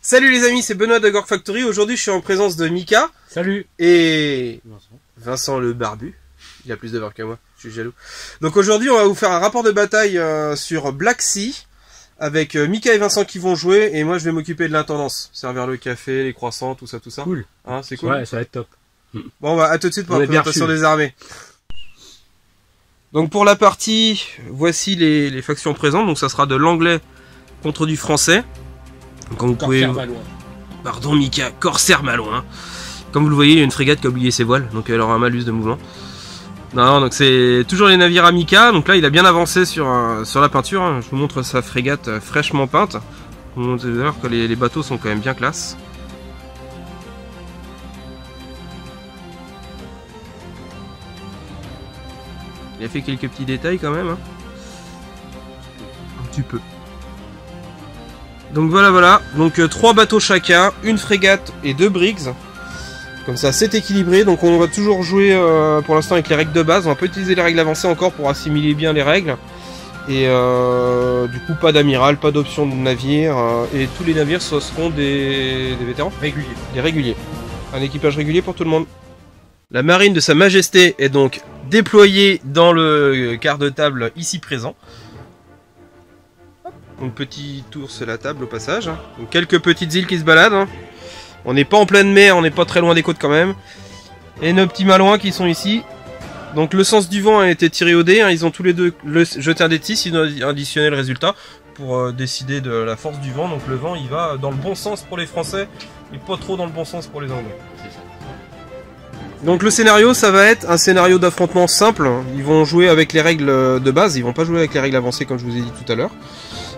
Salut les amis, c'est Benoît de Gorg Factory. Aujourd'hui je suis en présence de Mika. Salut. Et Vincent le barbu. Il a plus de barbe que moi, je suis jaloux. Donc aujourd'hui on va vous faire un rapport de bataille sur Black Sea. Avec Mika et Vincent qui vont jouer. Et moi je vais m'occuper de l'intendance. Servir le café, les croissants, tout ça. Cool. Hein, c'est cool. Ouais, ça va être top. Bon bah à tout de suite pour la présentation des armées. Donc pour la partie, voici les factions présentes. Donc ça sera de l'anglais contre du français. Comme vous pouvez... Pardon Mika, Corsair Malouin. Comme vous le voyez, il y a une frégate qui a oublié ses voiles, donc elle aura un malus de mouvement. Non, donc c'est toujours les navires à Mika. Donc là, il a bien avancé sur la peinture. Hein. Je vous montre sa frégate fraîchement peinte. Vous montrez d'ailleurs que les bateaux sont quand même bien classe. Il a fait quelques petits détails quand même. Hein. Un petit peu. Donc voilà. Donc 3 bateaux chacun, une frégate et 2 brigs. Comme ça, c'est équilibré. Donc on va toujours jouer pour l'instant avec les règles de base. On va pas utiliser les règles avancées encore pour assimiler bien les règles. Et du coup, pas d'amiral, pas d'option de navire. Et tous les navires, ce seront des vétérans réguliers. Des réguliers. Un équipage régulier pour tout le monde. La marine de Sa Majesté est donc déployée dans le quart de table ici présent. Donc petit tour sur la table au passage. Donc, quelques petites îles qui se baladent. Hein. On n'est pas en pleine mer, on n'est pas très loin des côtes quand même. Et nos petits malouins qui sont ici. Donc le sens du vent a été tiré au dé. Hein. Ils ont tous les deux jeté un dé de 6, ils ont additionné le résultat pour décider de la force du vent. Donc le vent il va dans le bon sens pour les Français et pas trop dans le bon sens pour les Anglais. Donc le scénario ça va être un scénario d'affrontement simple. Ils vont jouer avec les règles de base, ils vont pas jouer avec les règles avancées comme je vous ai dit tout à l'heure.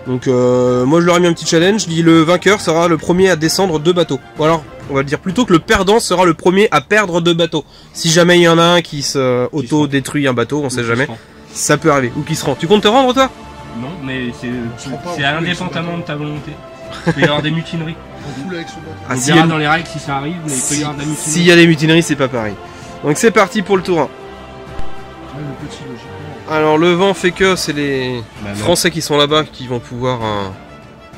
Donc moi je leur ai mis un petit challenge, je dis le vainqueur sera le premier à descendre 2 bateaux. Ou alors on va le dire plutôt que le perdant sera le premier à perdre 2 bateaux. Si jamais il y en a un qui se auto-détruit un bateau, on sait jamais, ça peut arriver. Ou qui se rend. Tu comptes te rendre toi? Non, mais c'est indépendamment de ta volonté. Il peut y avoir des mutineries. On verra dans les règles si ça arrive, mais il peut y avoir de la mutinerie. S'il y a des mutineries, c'est pas pareil. Donc c'est parti pour le tour 1. Alors le vent fait que c'est les Français qui sont là-bas qui vont pouvoir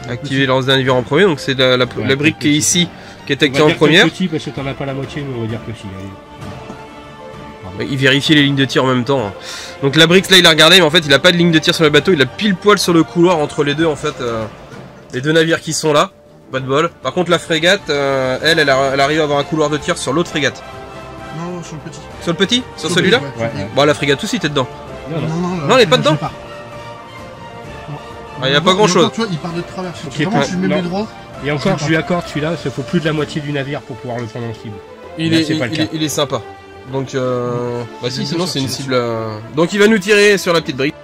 activer leurs navires en premier. Donc c'est la brique qui est ici qui est activée en première. Petit parce que t'en as pas la moitié, mais on va dire que si. Il vérifie les lignes de tir en même temps. Donc la brique là il a regardé mais en fait il a pas de ligne de tir sur le bateau. Il a pile poil sur le couloir entre les deux en fait. Les 2 navires qui sont là. Pas de bol. Par contre la frégate, elle arrive à avoir un couloir de tir sur l'autre frégate. Non, sur le petit. Sur le petit? Sur celui-là? Ouais. Bon la frégate aussi t'es dedans. Non, elle est pas dedans. Il n'y a pas grand chose. Tu vois, il part de travers. Tu lui mets mes droits. Et encore, je lui accorde celui-là, il faut plus de la moitié du navire pour pouvoir le prendre en cible. Il est sympa. Donc, bah si, sinon c'est une cible. Donc, il va nous tirer sur la petite brique.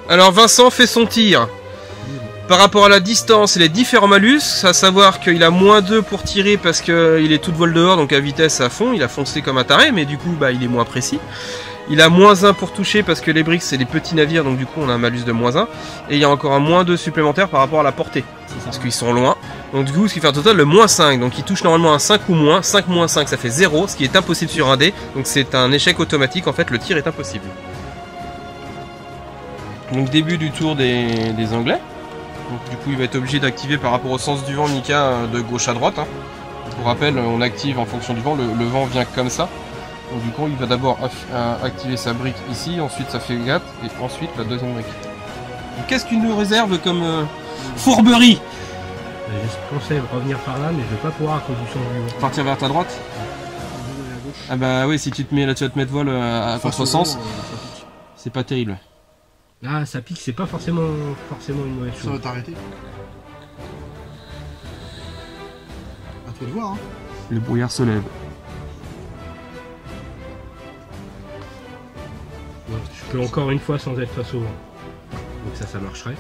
Alors, Vincent fait son tir. Par rapport à la distance et les différents malus, à savoir qu'il a -2 pour tirer parce qu'il est tout de vol dehors, donc à vitesse à fond, il a foncé comme un taré, mais du coup, bah, il est moins précis. Il a -1 pour toucher parce que les briques c'est des petits navires, donc du coup on a un malus de -1. Et il y a encore un -2 supplémentaire par rapport à la portée, parce qu'ils sont loin. Donc du coup ce qui fait un total de -5, donc il touche normalement un 5 ou moins, 5 moins 5 ça fait 0, ce qui est impossible sur un dé. Donc c'est un échec automatique, en fait le tir est impossible. Donc début du tour des Anglais. Donc du coup il va être obligé d'activer par rapport au sens du vent Mika de gauche à droite. Hein. Pour rappel on active en fonction du vent, le vent vient comme ça. Donc du coup il va d'abord activer sa brique ici, ensuite sa frégate et ensuite la deuxième brique. Qu'est-ce qu'il nous réserve comme fourberie? Je pensais revenir par là mais je vais pas pouvoir à cause du sens du vent. Partir vers ta droite? Ah bah oui, si tu te mets là tu vas te mettre voile à contresens, c'est pas terrible. Ah ça pique, c'est pas forcément une mauvaise chose. Ça va t'arrêter. À toi de voir hein. Le brouillard se lève. Je peux encore une fois sans être face au vent. Donc ça marcherait.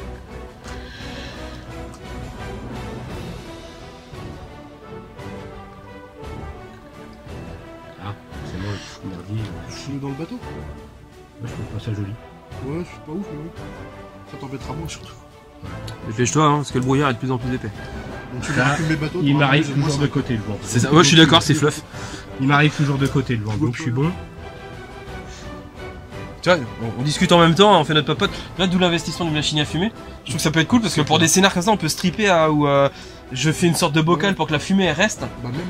Ah, c'est moi le merdier. Je suis dans le bateau. Moi je trouve pas ça joli. Ouais, je suis pas ouf mais bon. Ça t'embêtera moins surtout. Dépêche-toi hein, parce que le brouillard est de plus en plus épais. Donc, tu mets mes bateaux, il m'arrive toujours de côté le vent. C'est ça, moi je suis d'accord, c'est fluff. Il m'arrive toujours de côté le vent, donc je suis bon. Tu vois, on discute en même temps, on fait notre papote. Là, d'où l'investissement d'une machine à fumer. Je trouve que ça peut être cool parce que pour des scénars comme ça, on peut stripper ou je fais une sorte de bocal pour que la fumée elle reste. Bah même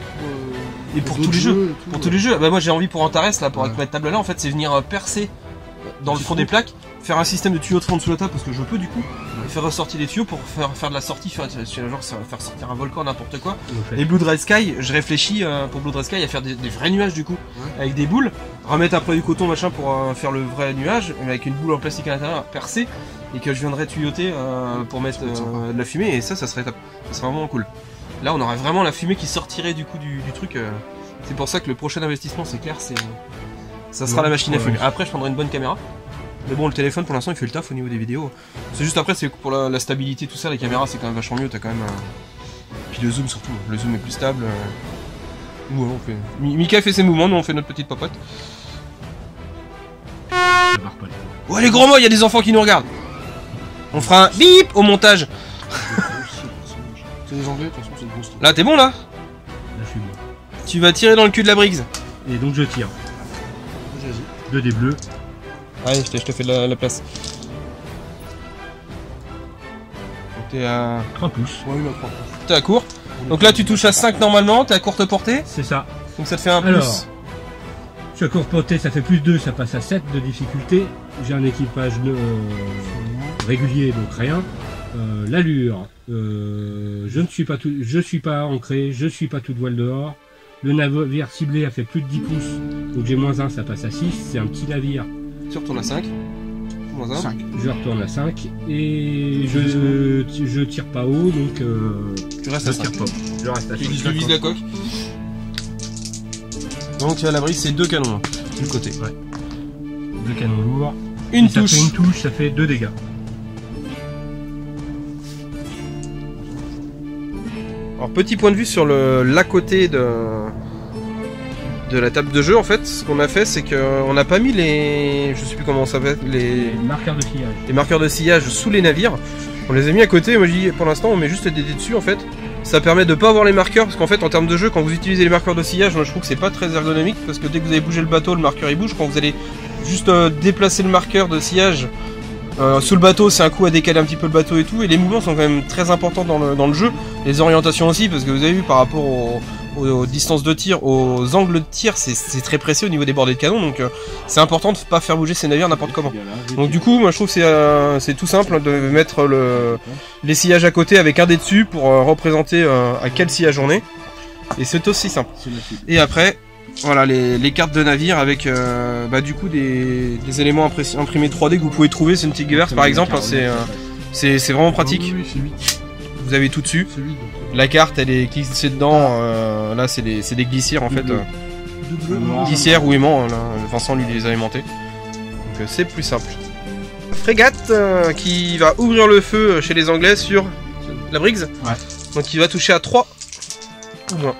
et pour tous les jeux. Pour tous les jeux. Bah moi j'ai envie pour Antares là, pour avec ma table là, en fait, c'est venir percer dans le fond des plaques, faire un système de tuyaux de fond sous la table parce que je peux du coup, et faire ressortir les tuyaux pour faire de la sortie, faire sortir un volcan, n'importe quoi. Et Blue Dry Sky, je réfléchis pour Blue Dry Sky à faire des vrais nuages du coup, avec des boules, remettre après du coton machin pour faire le vrai nuage, avec une boule en plastique à l'intérieur, percer, et que je viendrais tuyauter pour mettre de la fumée, et ça serait top. Ça serait vraiment cool. Là on aurait vraiment la fumée qui sortirait du coup du truc. C'est pour ça que le prochain investissement, c'est clair, ça sera la machine à fumer. Après je prendrai une bonne caméra. Mais bon, le téléphone pour l'instant il fait le taf au niveau des vidéos. C'est juste après, c'est pour la stabilité, tout ça, les caméras c'est quand même vachement mieux, t'as quand même. Puis le zoom surtout, le zoom est plus stable. Ouais, on fait. Mika fait ses mouvements, nous on fait notre petite popote. Ouais, les gros mots, il y a des enfants qui nous regardent. On fera un bip au montage. C'est des anglais, de toute façon c'est une grosse. Là, t'es bon là? Là, je suis bon. Tu vas tirer dans le cul de la Briggs. Et donc je tire. 2 dés bleus. Allez, je te fais la place. T'es à 3 pouces. Ouais, il a 3 pouces. T'es à court. Donc là, tu touches à 5 normalement, t'es à courte portée. C'est ça. Donc ça te fait un Alors, plus. je suis à courte portée, ça fait plus 2, ça passe à 7 de difficulté. J'ai un équipage régulier, donc rien. L'allure, je suis pas ancré, je suis pas toute voile dehors. Le navire ciblé a fait plus de 10 pouces, donc j'ai -1, ça passe à 6. C'est un petit navire. Tu retournes à 5. -1. 5. Je retourne à 5 et je tire pas haut, donc Tu restes à 5. tire pas. Je reste à 5. Tu vises la coque. Donc à la Briggs, c'est 2 canons du côté. Ouais. 2 canons lourds. Une ça touche. fait une touche, ça fait 2 dégâts. Alors petit point de vue sur l'à côté de la table de jeu, en fait, ce qu'on a fait, c'est qu'on n'a pas mis les, je sais plus comment ça s'appelle, les marqueurs de sillage. Les marqueurs de sillage sous les navires. On les a mis à côté. Moi je dis pour l'instant on met juste des dés dessus en fait. Ça permet de pas avoir les marqueurs parce qu'en fait en termes de jeu, quand vous utilisez les marqueurs de sillage, moi je trouve que c'est pas très ergonomique parce que dès que vous avez bougé le bateau, le marqueur il bouge. Quand vous allez juste déplacer le marqueur de sillage sous le bateau, c'est un coup à décaler un petit peu le bateau et tout. Et les mouvements sont quand même très importants dans le jeu. Les orientations aussi, parce que vous avez vu par rapport aux distances de tir, aux angles de tir, c'est très précis au niveau des bordées de canon. Donc c'est important de ne pas faire bouger ces navires n'importe comment. Donc du coup, moi je trouve que c'est tout simple de mettre les sillages à côté avec un dé dessus pour représenter à quel sillage on est. Et c'est aussi simple. Et après, voilà les cartes de navire avec du coup des éléments imprimés 3D que vous pouvez trouver. C'est une petite Geverse par exemple. C'est vraiment pratique. Vous avez tout dessus. La carte elle est glissée dedans. Là c'est des glissières en fait. Glissières ou aimants. Là, Vincent lui les a aimantés. Donc c'est plus simple. Frégate qui va ouvrir le feu chez les Anglais sur la Briggs. Ouais. Donc il va toucher à 3 ou moins.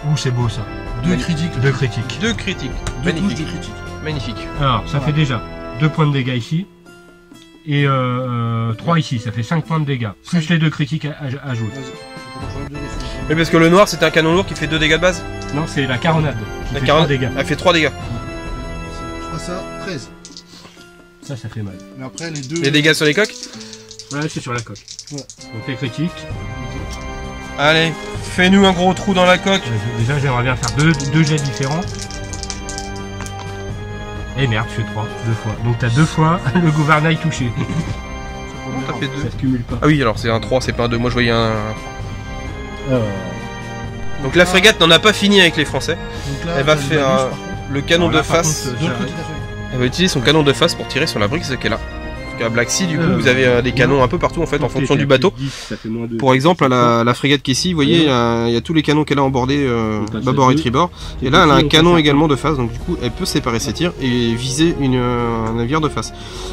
Ouh, c'est beau ça. 2 critiques. 2 critiques. 2 critiques. 2 Magnifique. touches de critiques. Magnifique. Alors, ça fait déjà 2 points de dégâts ici. Et 3 ici, ça fait 5 points de dégâts. Plus les 2 critiques ajoutent. Mais parce que le noir c'était un canon lourd qui fait 2 dégâts de base. Non, c'est la caronade. La caronade dégâts. Elle fait 3 dégâts. Je passe à 13. Ça fait mal. Mais après les deux. Les dégâts sur les coques. Ouais, c'est sur la coque. Ouais. Donc les critiques. Allez, fais-nous un gros trou dans la coque. Déjà, j'aimerais bien faire deux jets différents. Et merde, je fais 3, 2 fois. Donc t'as 2 fois le gouvernail touché. Comment t'as fait 2 Ça se cumule pas. Ah oui, alors c'est un 3, c'est pas un 2. Moi je voyais un 3. Donc la frégate n'en a pas fini avec les Français. Là, elle va faire le canon de face. Elle va utiliser son canon de face pour tirer sur la Briggs qui est là. À Black Sea, du coup, vous avez des canons un peu partout en fait, en fonction du bateau. 10, pour exemple, à la frégate qui est ici, vous voyez, il y a tous les canons qu'elle a en bordée, bâbord et tribord. Et là, elle a un canon également de face, donc du coup, elle peut séparer ses tirs et viser un navire de face.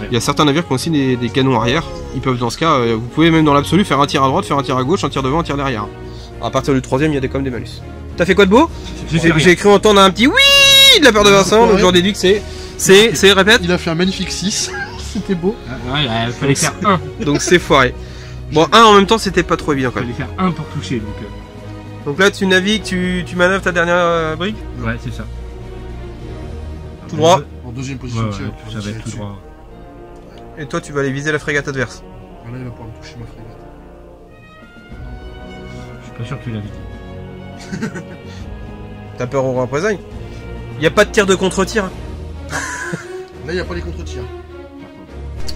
Il y a certains navires qui ont aussi des canons arrière. Ils peuvent, dans ce cas, vous pouvez même dans l'absolu faire un tir à droite, faire un tir à gauche, un tir devant, un tir derrière. À partir du 3ème, il y a quand même des malus. T'as fait quoi de beau? J'ai cru entendre un petit oui de la part de Vincent, donc j'en déduis que c'est, répète. Il a fait un magnifique 6. C'était beau. Ouais, il fallait faire 1. Donc c'est foiré. Bon, 1 en même temps, c'était pas trop évident quand même. Il fallait faire 1 pour toucher. Donc là, tu navigues, tu manœuvres ta dernière brique. Ouais, c'est ça. Tout droit. En deuxième position. Ouais, ça va être tout droit. Et toi, tu vas aller viser la frégate adverse. Là, il va pouvoir me toucher ma frégate. Pas sûr que tu l'as vu. T'as peur aux représailles? Y a pas de tir de contre-tir. Là, il n'y a pas les contre-tirs.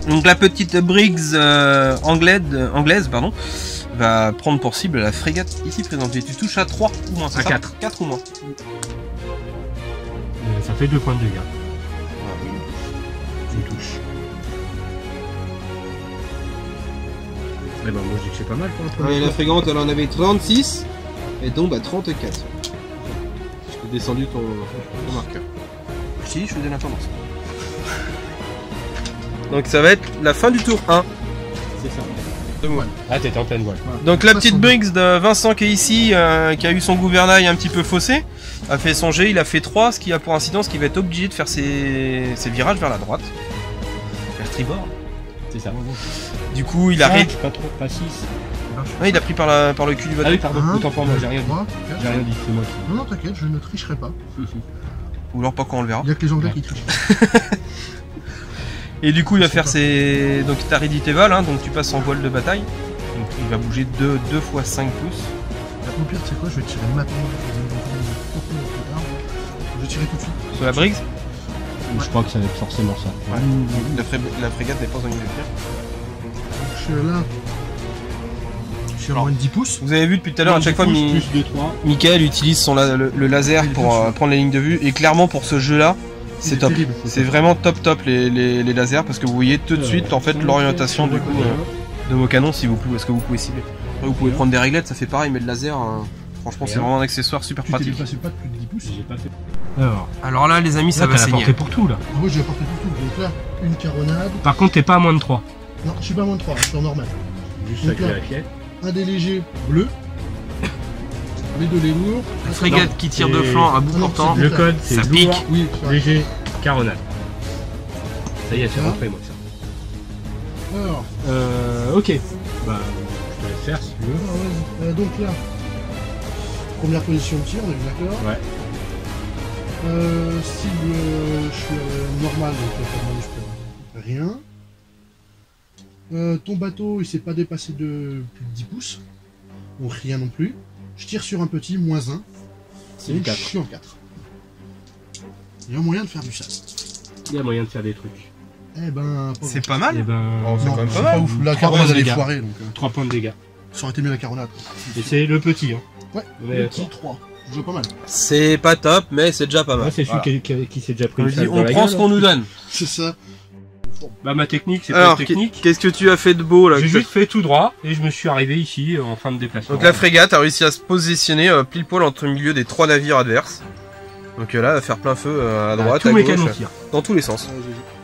Donc la petite Briggs anglaise pardon, va prendre pour cible la frégate ici présentée. Tu touches à 3 ou moins, c'est À ça 4. 4 ou moins. Ça fait 2 points de dégâts. Ah, oui. Une touche. Eh ben moi je dis que c'est pas mal pour un premier Ouais, la tour. frégate elle en avait 36 et tombe à 34. Je t'ai descendu ton marqueur. Si, je faisais l'intendance. Donc ça va être la fin du tour 1 C'est ça. de moi. Ah t'étais en pleine voile. Donc la petite Briggs de Vincent qui est ici, qui a eu son gouvernail un petit peu faussé, a fait son jet, il a fait 3, ce qui a pour incidence qu'il va être obligé de faire ses virages vers la droite. Vers tribord. C'est ça. Du coup il arrive. Pas trop, pas 6. Ah, il a pris par le cul du bateau. Ah oui pardon, Un, autant pour moi, j'ai rien dit. 3, 4. J'ai rien dit, c'est moi qui. Non, non, t'inquiète, je ne tricherai pas. Ou alors pas quand on le verra. Il n'y a que les Anglais qui trichent. Et du coup il va faire ses. Donc t'as rédité Val, hein, donc tu passes en voile de bataille. Donc il va bouger 2 fois 5 pouces. Au pire, tu sais quoi, je vais tirer maintenant. Je vais tirer tout de suite. Sur la Briggs, Je crois que ça va être forcément ça. la frégate n'est pas en ligne de tir. Je suis là. Je suis à moins de 10 pouces. Vous avez vu depuis tout à l'heure, à chaque fois, plus 2, 3. Michael utilise le laser Il est pour dessus. prendre les lignes de vue. Et clairement, pour ce jeu-là, Il c'est est top. terrible. C'est vraiment top les lasers parce que vous voyez tout de suite en fait l'orientation du coup de vos canons si vous pouvez, est-ce que vous pouvez cibler. Après, vous pouvez prendre des réglettes, ça fait pareil, mais le laser, franchement, c'est vraiment un accessoire super Tu t'es pratique. déplacé pas de plus de 10 pouces. J'ai pas fait. Alors là, les amis, ça Là, va t'as la saigner. portée pour tout là. Ah ouais, j'ai apporté pour tout. Donc là, une caronade. Par contre, t'es pas à moins de 3. Non, je suis pas à moins de 3, je suis en normal. Juste Donc avec là. vérifier. Un des légers bleu. Les deux les lourds. La frégate qui tire de c'est- flanc à bout Ah non, portant. c'est Le code, c'est Ça lourd, pique. Oui, c'est vrai. léger, caronade. Ça y est, c'est Ah. rentré moi ça. Alors, Ok. Bah, je te laisse faire si tu veux. ah, vas-y. Donc là, première position de tir, on est bien d'accord. Ouais. Cible, je suis normal, donc je peux rien. Ton bateau, il s'est pas dépassé de plus de 10 pouces. Donc rien non plus. Je tire sur un petit, moins 1. C'est Donc du 4. je suis en 4. Il y a moyen de faire du sas. Il y a moyen de faire des trucs. Eh ben, pas C'est grand- pas Et mal. ben, Oh, c'est Non, quand même c'est pas mal. ouf. La 3 caronade points de elle est dégâts. foirée, donc 3 points de dégâts. ça aurait été mieux la caronade. Et c'est le petit, hein. Ouais, On est le d'accord. petit 3. C'est déjà pas mal. C'est pas top, mais c'est déjà pas mal. Moi, c'est celui Voilà. qui s'est déjà pris On une lui salle dit, dans on la prend gueule, ce qu'on hein. nous donne. C'est ça. Bah, ma technique, c'est pas Alors, une technique. qu'est-ce que tu as fait de beau là? J'ai juste fait tout droit et je me suis arrivé ici en fin de déplacement. Donc la frégate a réussi à se positionner pile poil entre le milieu des 3 navires adverses. Donc là, elle va faire plein feu à droite, tous à mes gauche, canons tirent. dans tous les sens. GG.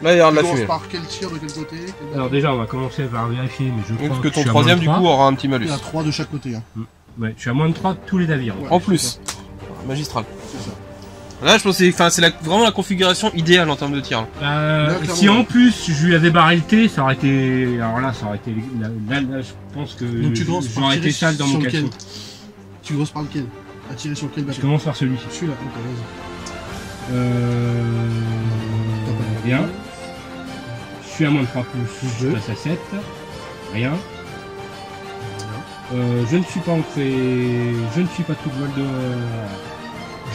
Là, il y a de Tu la commences fumée. par quel tir de quel côté Alors déjà, on va commencer par vérifier, mais je crois Parce que je ton suis à troisième, moins du de coup, 3. aura un petit malus. Il y a 3 de chaque côté. Hein. Ouais, je suis à moins de 3 de tous les navires. Ouais, En c'est plus. ça, Magistral. c'est ça. Là, je pense que c'est vraiment la configuration idéale en termes de tir. Là, Si clairement. en plus je lui avais barré le T, ça aurait été. Alors là, ça aurait été. Là, je pense que Donc tu commences par j'aurais tirer été sale dans sur mon lequel caleçon. Tu commences par lequel À tirer sur quel Je bateau commence par celui-ci. Celui-là, ok, vas-y. Rien. Je suis à moins de 3 pouces. Je passe à 7. Rien. Je ne suis pas entré. Je ne suis pas tout de vol de.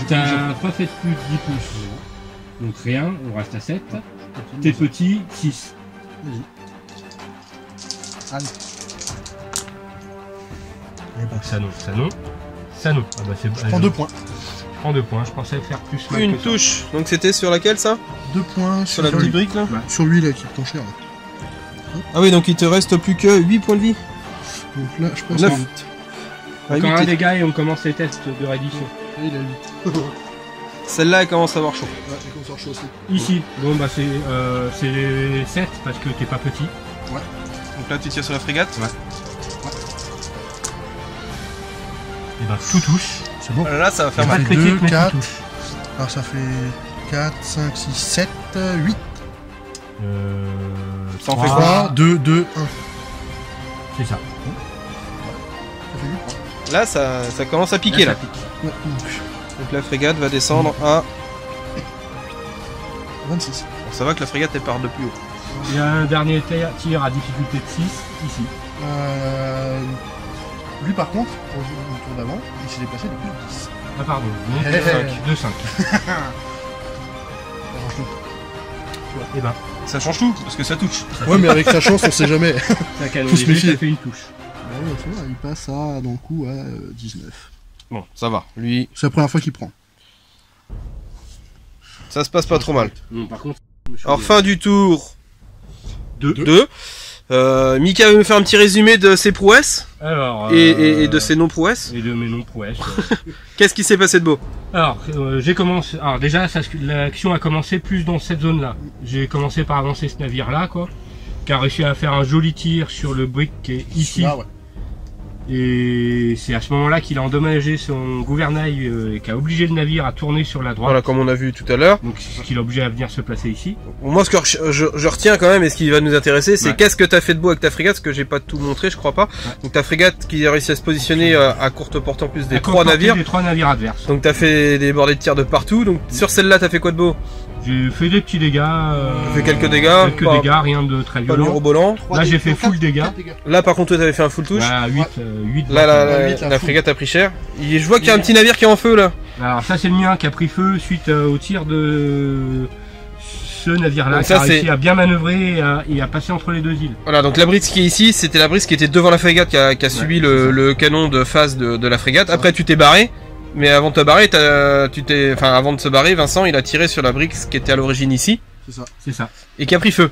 T'as pas fait plus de 10 pouces. Donc rien, on reste à 7. T'es petit, 6. Vas-y. Allez. Eh ben, Ça non, ça non. Ça non. Ah bah c'est je prends 2 points. Je prends 2 points, je pensais faire plus mal Une que ça. touche. Donc c'était sur laquelle ça? 2 points Sur la petite brique là? Sur lui là qui est penché là. Ah oui, donc il te reste plus que 8 points de vie. Donc là, je pense 9. que Encore un dégât et on commence les tests de réédition. il a 8. Ouais, Celle-là, elle commence à avoir chaud. il commence à avoir chaud aussi. Ici, bon bah c'est 7 parce que t'es pas petit. Donc là, tu tires sur la frégate. Ouais. Et bah tout touche. C'est bon. Là, ça va faire Pas mal. de fait critique, deux, mais tout quatre. touche. Alors ça fait 4, 5, 6, 7, 8. Ça en fait 3, 2, 2, 1. C'est ça. Ça fait 8 points. Là, ça commence à piquer là. Ça pique. Ouais, donc Donc la frégate va descendre à. 26. Bon, ça va que la frégate elle part de plus haut. Il y a un dernier tir à difficulté de 6 ici. Lui par contre, au tour d'avant, il s'est déplacé de plus de 10. Ah pardon, donc 2-5. Et ben, Ça change tout, parce que ça touche. Ouais, mais avec sa chance, on sait jamais. c'est un canon. Faut se méfier. Ça fait une touche. Ah ouais, ça va, il passe à, dans le coup à 19. Bon, ça va. Lui, C'est la première fois qu'il prend. ça se passe pas trop mal. Non, par contre, Alors, fin du tour 2. 2. Mika veut nous faire un petit résumé de ses prouesses Alors, et de ses non-prouesses. Et de mes non-prouesses. Qu'est-ce qui s'est passé de beau? Alors, j'ai commencé. Alors déjà, l'action a commencé plus dans cette zone-là. J'ai commencé par avancer ce navire-là, quoi, qui a réussi à faire un joli tir sur le brick qui est ici. Là, ouais. Et c'est à ce moment-là qu'il a endommagé son gouvernail et qui a obligé le navire à tourner sur la droite. Voilà, comme on a vu tout à l'heure. Donc, ce qui l'a obligé à venir se placer ici. Moi, ce que je retiens quand même, et ce qui va nous intéresser, c'est Ouais. qu'est-ce que t'as fait de beau avec ta frégate, parce que j'ai pas tout montré, je crois pas. Ouais. Donc ta frégate qui a réussi à se positionner à courte portée en plus des À 3 portée navires. des 3 navires adverses. Donc t'as fait des bordées de tir de partout. Donc sur celle-là, t'as fait quoi de beau? J'ai fait des petits dégâts. T'as fait quelques dégâts. Quelques dégâts, rien de très Pas violent. mirobolant. Là, j'ai fait full dégâts. Là, par contre, toi, t'avais fait un full touche. Voilà, 8, 8. Là, huit, la frégate a pris cher. Et je vois qu'il y a un petit navire qui est en feu là. Alors ça c'est le mien qui a pris feu suite au tir de ce navire-là Donc qui a ça, réussi c'est- à bien manœuvrer et à passer entre les deux îles. Voilà, donc la brise qui est ici, c'était la brise qui était devant la frégate qui a subi le canon de face de la frégate. Après, tu t'es barré. Mais avant de te barrer, avant de se barrer, Vincent, il a tiré sur la brique qui était à l'origine ici C'est ça. C'est ça. et qui a pris feu.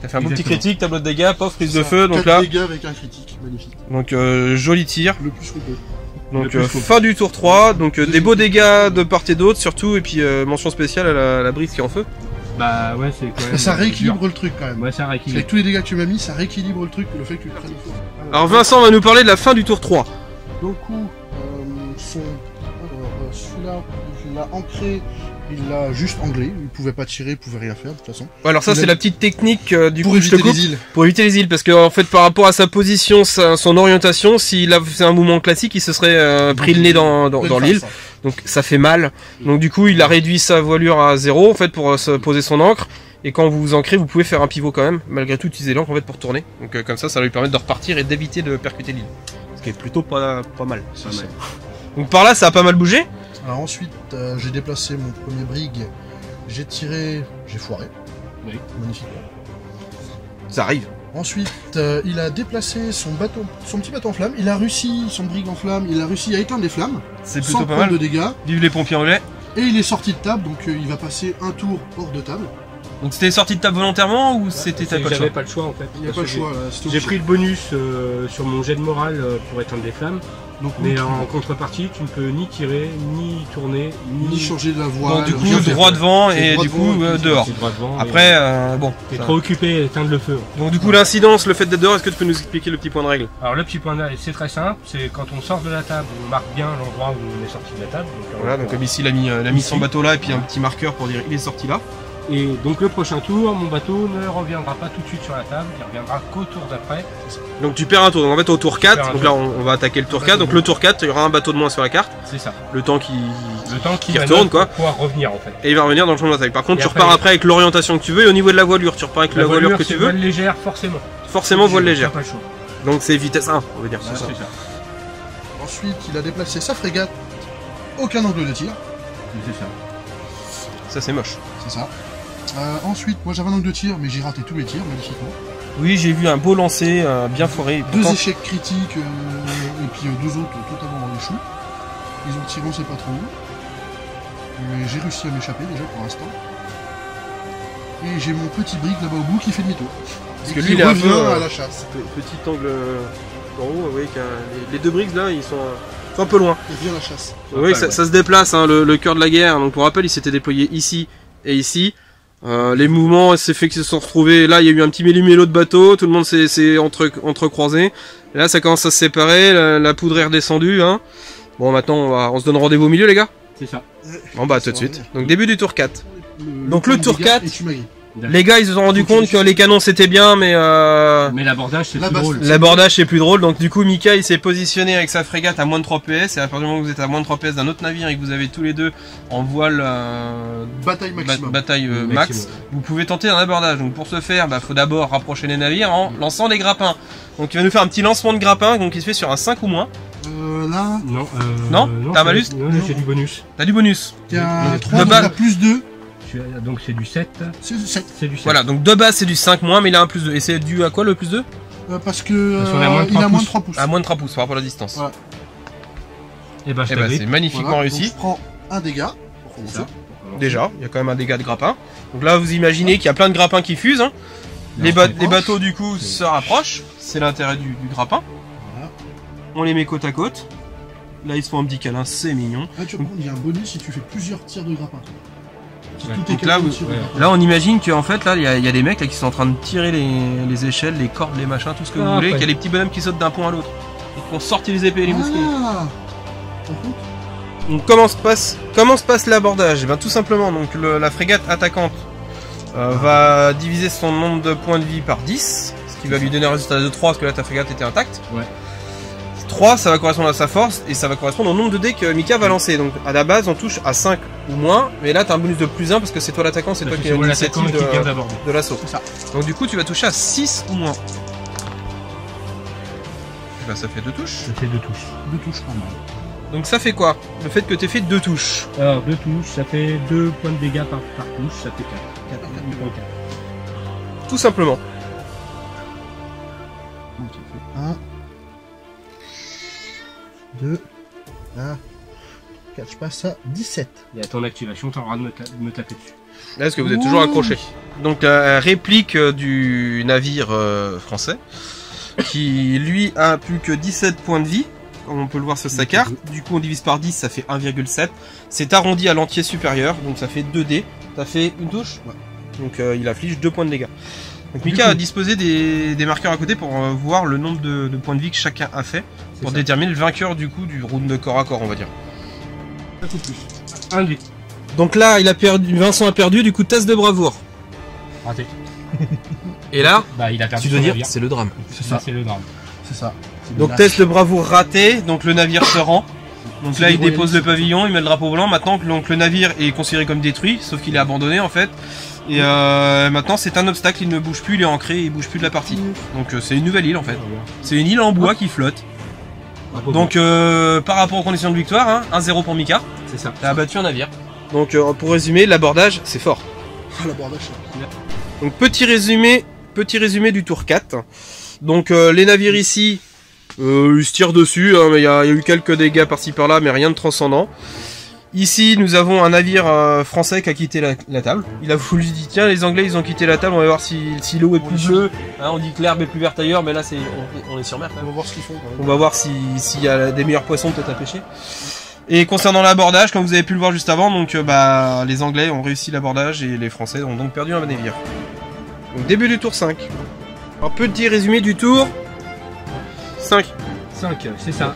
T'as fait un beau petit Exactement. critique, tableau de dégâts, pof, prise de Ça. feu, donc 4 là, dégâts avec un critique, magnifique. donc joli tir. Le plus qu'on peut. Donc Le plus fin du tour 3, donc des beaux dégâts de part et d'autre surtout, et puis mention spéciale à la brise qui est en feu. Bah ouais c'est quand même. Ça rééquilibre le truc quand même. Ouais ça Avec rééquilibre. tous les dégâts que tu m'as mis, ça rééquilibre le truc, le fait que tu le prennes fort. Alors Vincent va nous parler de la fin du tour 3. Donc, celui-là, il l'a ancré, il l'a juste anglais, il pouvait pas tirer, il pouvait rien faire de toute façon. Ouais, alors ça Il c'est a- la petite technique du Pour coup je te éviter coupe. les îles. Pour éviter les îles, parce que en fait par rapport à sa position, son orientation, s'il a fait un mouvement classique, il se serait pris le nez dans l'île. Ça. Donc ça fait mal. Donc du coup il a réduit sa voilure à 0 en fait pour se poser son ancre. Et quand vous ancrez, vous pouvez faire un pivot quand même, malgré tout utiliser l'ancre en fait pour tourner. Donc comme ça va lui permettre de repartir et d'éviter de percuter l'île. Ce qui est plutôt pas mal. C'est ça. Donc par là ça a pas mal bougé. Alors ensuite, j'ai déplacé mon premier brig, j'ai tiré, j'ai foiré. Oui. Magnifique. Ça arrive. Ensuite, il a déplacé son petit bateau en flammes, il a réussi, son brig en flammes, il a réussi à éteindre les flammes, C'est sans plutôt pas prendre mal. de dégâts, Vive les pompiers anglais. et il est sorti de table, donc il va passer un tour hors de table. Donc c'était sorti de table volontairement ou c'était t'avais pas le choix? J'avais pas le choix en fait. Il n'y a pas le choix là, c'est J'ai obligé. pris le bonus sur mon jet de morale pour éteindre les flammes, Donc, mais donc, en contrepartie tu ne peux ni tirer, ni tourner, ni changer de la voile. Donc du coup rien faire. droit devant C'est et droit du devant, coup et puis dehors. C'est droit devant. Après bon. T'es ça- trop occupé à éteindre le feu. Donc du coup l'incidence, le fait d'être dehors, est-ce que tu peux nous expliquer le petit point de règle? Alors le petit point d'arrêt, c'est très simple, c'est quand on sort de la table, on marque bien l'endroit où on est sorti de la table. Voilà, donc comme ici il a mis son bateau là et puis un petit marqueur pour dire il est sorti là. Et donc le prochain tour, mon bateau ne reviendra pas tout de suite sur la table, il reviendra qu'au tour d'après. Donc tu perds un tour, donc en fait au tour perds 4, un donc tour. là on va attaquer le tour 4, donc le tour 4 il y aura un bateau de moins sur la carte, C'est ça. le temps qui... Le temps qui Qui retourne, quoi. pour pouvoir revenir en fait. Et il va revenir dans le champ d'attaque. Par contre Et tu après, repars après avec l'orientation que tu veux et au niveau de la voilure, tu repars avec la voilure que c'est tu veux, voile légère forcément. forcément voile T'as légère. pas le choix. Donc c'est vitesse 1 on va dire. Voilà, c'est ça. Ensuite, il a déplacé sa frégate, aucun angle de tir, C'est ça. Ça c'est moche. c'est ça. Ensuite, moi j'avais un angle de tir, mais j'ai raté tous mes tirs, magnifiquement. Oui j'ai vu un beau lancer bien foiré. Deux Pourtant, échecs critiques, et puis deux autres totalement dans les choux. Ils ont tiré, on sait pas trop où. Mais j'ai réussi à m'échapper déjà pour l'instant. Et j'ai mon petit brick là-bas au bout qui fait demi-tour. Parce Et que qui lui, il est un revient peu, à la chasse. petit angle en haut, vous voyez que les deux briques là ils sont un peu loin. Il revient à la chasse. Oui, ça se déplace, hein, le cœur de la guerre. Donc pour rappel, il s'était déployé ici et ici. Les mouvements, c'est fait qu'ils se sont retrouvés. Là, il y a eu un petit méli-mélo de bateaux. Tout le monde s'est entrecroisé. Et là, ça commence à se séparer. La poudre est redescendue. Hein. Bon, maintenant, on se donne rendez-vous au milieu, les gars. C'est ça. Bon, bah, tout de suite. Donc, début du tour 4. Donc, le tour dégâts 4. Et tu m'as gagné. Les gars, ils se sont rendus compte que les canons c'était bien, mais Mais l'abordage c'est La plus base- drôle. l'abordage c'est plus drôle. Donc du coup, Mika il s'est positionné avec sa frégate à moins de 3 PS. Et à partir du moment où vous êtes à moins de 3 PS d'un autre navire et que vous avez tous les deux en voile Bataille maximum. bataille max, Maximum. vous pouvez tenter un abordage. Donc pour ce faire, faut d'abord rapprocher les navires en lançant des grappins. Donc il va nous faire un petit lancement de grappins, donc il se fait sur un 5 ou moins. Là, Non, t'as un malus? Non, j'ai du bonus. T'as du bonus. t'es à De 3, donc base. t'as plus 2. Donc c'est du 7. C'est 7. C'est du 7. Voilà, donc de base c'est du 5 moins, mais il a un plus 2. Et c'est dû à quoi le plus 2? Parce que Parce qu'on a moins de il a 3 moins de pouces. 3 pouces. À moins de 3 pouces par rapport à la distance. Voilà. Et bah je Et bah t'avais. c'est magnifiquement Voilà, réussi. donc je prends un dégât. Pour commencer. Ça. Déjà, il y a quand même un dégât de grappin. Donc là vous imaginez qu'il y a plein de grappins qui fusent. Hein. Les bateaux du coup se rapprochent. C'est l'intérêt du grappin. Voilà. On les met côte à côte. Là ils se font un petit câlin, c'est mignon. Là, tu vois, il y a un bonus si tu fais plusieurs tirs de grappin. Si Ouais. tout est Donc là, calé vous- au tir de ouais. grappin. Là on imagine qu'en fait là il y a des mecs là, qui sont en train de tirer les échelles, les cordes, les machins, tout ce que vous Ah, voulez, ouais. qu'il y a les petits bonhommes qui sautent d'un pont à l'autre. Et qui ont sorti les épées et les mousquets. Ah, par contre, Donc comment se passe l'abordage? Eh bien tout simplement, donc la frégate attaquante va diviser son nombre de points de vie par 10, ce qui va lui donner un résultat de 3 parce que là ta frégate était intacte. Ouais. 3 ça va correspondre à sa force et ça va correspondre au nombre de dés que Mika va lancer. Donc à la base on touche à 5 ou moins, mais là t'as un bonus de plus 1 parce que c'est toi l'attaquant, c'est toi qui as moi l'attaquant l'initiative qui vient d'aborder. de l'assaut. c'est ça. Donc du coup tu vas toucher à 6 ou moins. Et ben ça fait 2 touches. Je fais 2 touches. 2 touches pas mal. Donc ça fait quoi? Le fait que t'aies fait 2 touches. Alors 2 touches, ça fait 2 points de dégâts par touche, ça fait 4. 4 Tout simplement. Donc ça fait 1, 2, 4, je passe à 17. Et à ton activation, t'auras de me taper dessus. Là, est-ce que vous êtes toujours accroché? Donc la réplique du navire français, qui lui a plus que 17 points de vie, comme on peut le voir sur sa carte. Du coup on divise par 10, ça fait 1,7. C'est arrondi à l'entier supérieur, donc ça fait 2 dés. T'as fait une touche? Ouais. Donc il afflige 2 points de dégâts. Donc Mika a disposé des marqueurs à côté pour voir le nombre de points de vie que chacun a fait, pour ça. déterminer le vainqueur du coup du round de corps à corps, on va dire. Un coup de plus. Un dé. Donc là il a perdu, Vincent a perdu, du coup test de bravoure. Raté. Et là, Bah il a perdu tu dois son dire navire. c'est le drame. C'est ça, c'est le drame. C'est ça. C'est Donc lâche. test de bravoure raté, donc le navire se rend. Donc C'est là des il dépose le royalistes. pavillon, il met le drapeau blanc. Maintenant donc le navire est considéré comme détruit, sauf qu'il est abandonné en fait. Et maintenant c'est un obstacle, il ne bouge plus, il est ancré, il bouge plus de la partie. Donc c'est une nouvelle île en fait. C'est une île en bois qui flotte. Donc par rapport aux conditions de victoire, hein, 1-0 pour Mika, c'est ça. t'as abattu un navire. Donc pour résumer, l'abordage c'est fort. Ah, l'abordage, ça. Donc petit résumé du tour 4. Donc les navires ici, ils se tirent dessus, hein, mais il y a eu quelques dégâts par-ci par-là, mais rien de transcendant. Ici nous avons un navire français qui a quitté la table. Il a voulu dire tiens les Anglais ils ont quitté la table, on va voir si l'eau est plus bleue. Hein, on dit que l'herbe est plus verte ailleurs, mais là c'est on est sur mer. On va voir ce qu'ils font. quand On même. va voir s'il y a des meilleurs poissons peut-être à pêcher. Et concernant l'abordage, comme vous avez pu le voir juste avant, donc les Anglais ont réussi l'abordage et les Français ont donc perdu un navire. Donc début du tour 5. Un petit résumé du tour 5. 5, c'est ça.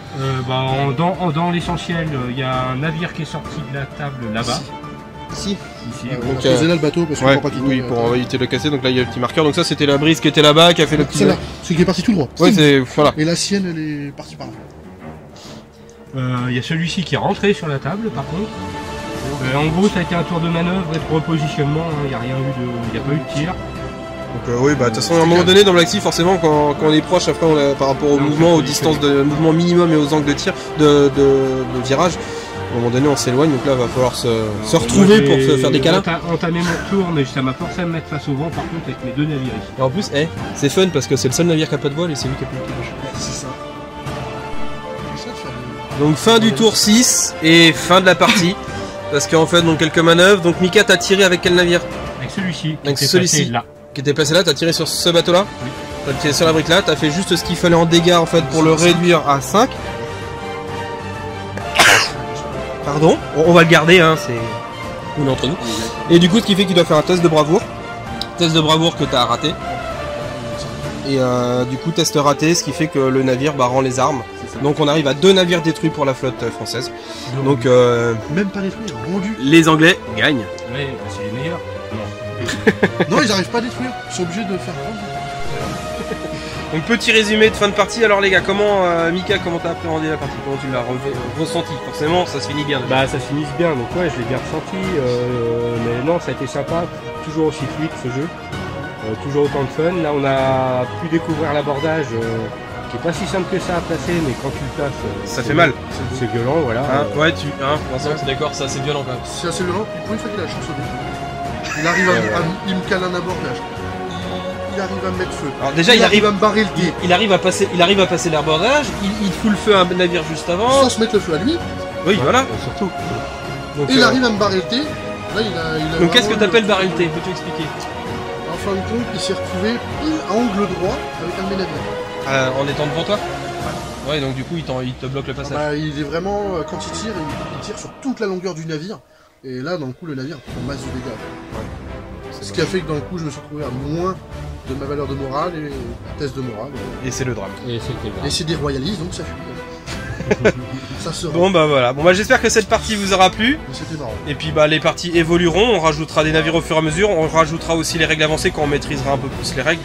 Dans l'essentiel, il y a un navire qui est sorti de la table là-bas. Ici. Ici. On Donc, a posé là le bateau parce qu'on Ouais, ne pas qu'il oui, pour éviter de le casser, donc là il y a le petit marqueur. Donc ça c'était la brise qui était là-bas, qui a fait le petit... C'est là, c'est qui est parti tout droit. Ouais, c'est... Voilà. Et la sienne, elle est partie par là. Il y a celui-ci qui est rentré sur la table par contre. En gros ça a été un tour de manœuvre et de repositionnement, hein. Il n'y a rien eu de. Il n'y a pas eu de tir. Donc oui, bah de toute façon à un moment donné dans l'axi, forcément quand on est proche, après par rapport au Non, mouvement, aux il distances faut- de mouvement minimum et aux angles de tir, de virage, à un moment donné on s'éloigne, donc là il va falloir se retrouver Moi, pour j'ai se faire des câlins. entamé mon tour mais ça m'a forcé à me mettre face au vent par contre avec mes deux navires ici. Et en plus, c'est fun parce que c'est le seul navire qui a pas de voile et c'est lui qui a plus de pilote. C'est ça. C'est ça de faire des- Donc fin du tour 6 et fin de la partie. Parce qu'en fait, donc quelques manœuvres. Donc Mika, t'as tiré avec quel navire? Avec celui-ci. Avec qui était celui-ci. placé là. Qui était placé là, t'as tiré sur ce bateau-là? Oui. T'as tiré sur la brique là, t'as fait juste ce qu'il fallait en dégâts en fait pour le réduire à 5. Pardon, on va le garder, hein, c'est... On est entre nous. Et du coup, ce qui fait qu'il doit faire un test de bravoure. Test de bravoure que t'as raté. Et du coup, test raté, ce qui fait que le navire rend les armes. Donc on arrive à 2 navires détruits pour la flotte française. Donc Même pas détruire, rendu. les Anglais gagnent. Ouais, bah, c'est les meilleurs. Non, ils arrivent pas à détruire. Ils sont obligés de faire rendu. Donc petit résumé de fin de partie. Alors les gars, comment Mika, comment t'as appréhendé la partie? Comment tu l'as ressenti? Forcément, ça se finit bien. Bah ça se finisse bien, donc ouais je l'ai bien ressenti, mais non ça a été sympa, toujours aussi fluide ce jeu, toujours autant de fun. Là on a pu découvrir l'abordage qui est pas si simple que ça à placer, mais quand tu le places, Ça fait mal. c'est violent, voilà. Hein, ouais, Vincent, t'es d'accord, c'est assez violent quand même. C'est assez violent, puis pour une fois qu'il a la chance au début. Il arrive il me cale un abordage. Il arrive à me mettre feu. Alors déjà, il arrive à me barrer le quai. Il arrive à passer l'abordage, il fout le feu à un navire juste avant. Sans se mettre le feu à lui. Oui, voilà. Surtout. Donc, Et il arrive à me barrer le quai. Là, il a donc qu'est-ce que vraiment t'appelles barrer le thé? Peux-tu expliquer? En fin de compte, il s'est retrouvé pile à angle droit avec un de mes navires. En étant devant toi? Ouais, donc du coup, il te bloque le passage. Bah, il est vraiment, quand il tire sur toute la longueur du navire. Et là, dans le coup, le navire prend masse de dégâts. Ce qui a fait que dans le coup, je me suis retrouvé à moins de ma valeur de morale et test de morale. Et c'est le drame. Et c'était grave. Et c'est des royalistes, donc ça fuit. Ça se rend. Bon bah voilà, bon bah j'espère que cette partie vous aura plu. Mais c'était marrant. Et puis bah les parties évolueront, on rajoutera des navires au fur et à mesure, on rajoutera aussi les règles avancées quand on maîtrisera un peu plus les règles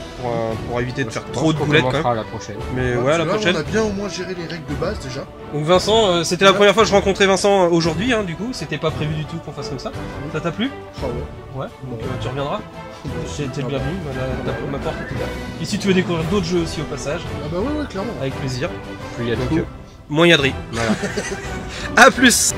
pour éviter de faire trop de boulettes quand même. À la prochaine. Mais Ouais, ouais, à la tu vois, prochaine. On a bien au moins géré les règles de base déjà. Donc Vincent, c'était la première fois que je rencontrais Vincent aujourd'hui, hein, du coup, c'était pas prévu du tout qu'on fasse comme ça. Ça t'a plu? Ah ouais. Ouais, donc tu reviendras. T'es le bienvenu, ma porte est ouverte. Et si tu veux découvrir d'autres jeux aussi au passage, Ah bah ouais, clairement. avec plaisir. Plus il y a de Donc, tout. moins il y a de riz. Voilà. A plus.